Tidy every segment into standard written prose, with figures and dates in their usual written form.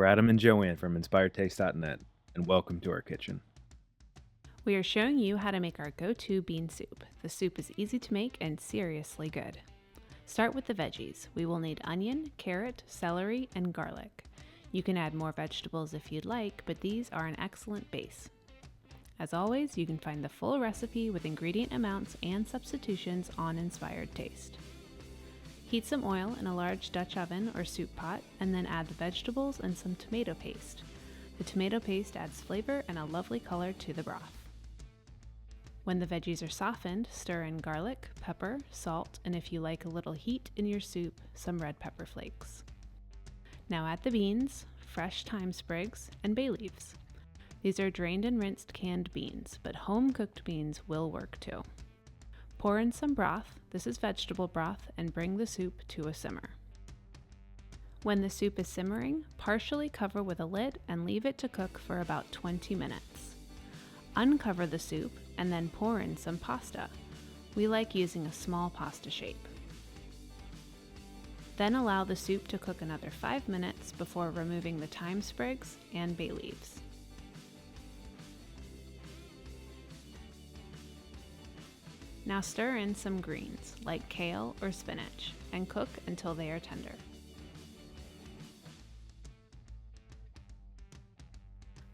We're Adam and Joanne from InspiredTaste.net, and welcome to our kitchen. We are showing you how to make our go-to bean soup. The soup is easy to make and seriously good. Start with the veggies. We will need onion, carrot, celery, and garlic. You can add more vegetables if you'd like, but these are an excellent base. As always, you can find the full recipe with ingredient amounts and substitutions on Inspired Taste. Heat some oil in a large Dutch oven or soup pot, and then add the vegetables and some tomato paste. The tomato paste adds flavor and a lovely color to the broth. When the veggies are softened, stir in garlic, pepper, salt, and if you like a little heat in your soup, some red pepper flakes. Now add the beans, fresh thyme sprigs, and bay leaves. These are drained and rinsed canned beans, but home-cooked beans will work too. Pour in some broth, this is vegetable broth, and bring the soup to a simmer. When the soup is simmering, partially cover with a lid and leave it to cook for about 20 minutes. Uncover the soup and then pour in some pasta. We like using a small pasta shape. Then allow the soup to cook another 5 minutes before removing the thyme sprigs and bay leaves. Now stir in some greens, like kale or spinach, and cook until they are tender.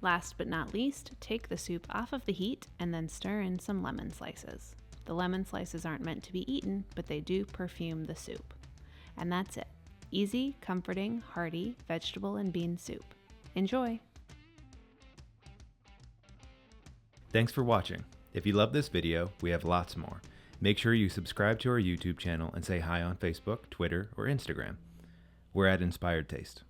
Last but not least, take the soup off of the heat and then stir in some lemon slices. The lemon slices aren't meant to be eaten, but they do perfume the soup. And that's it. Easy, comforting, hearty vegetable and bean soup. Enjoy! Thanks for watching. If you love this video, we have lots more. Make sure you subscribe to our YouTube channel and say hi on Facebook, Twitter, or Instagram. We're at Inspired Taste.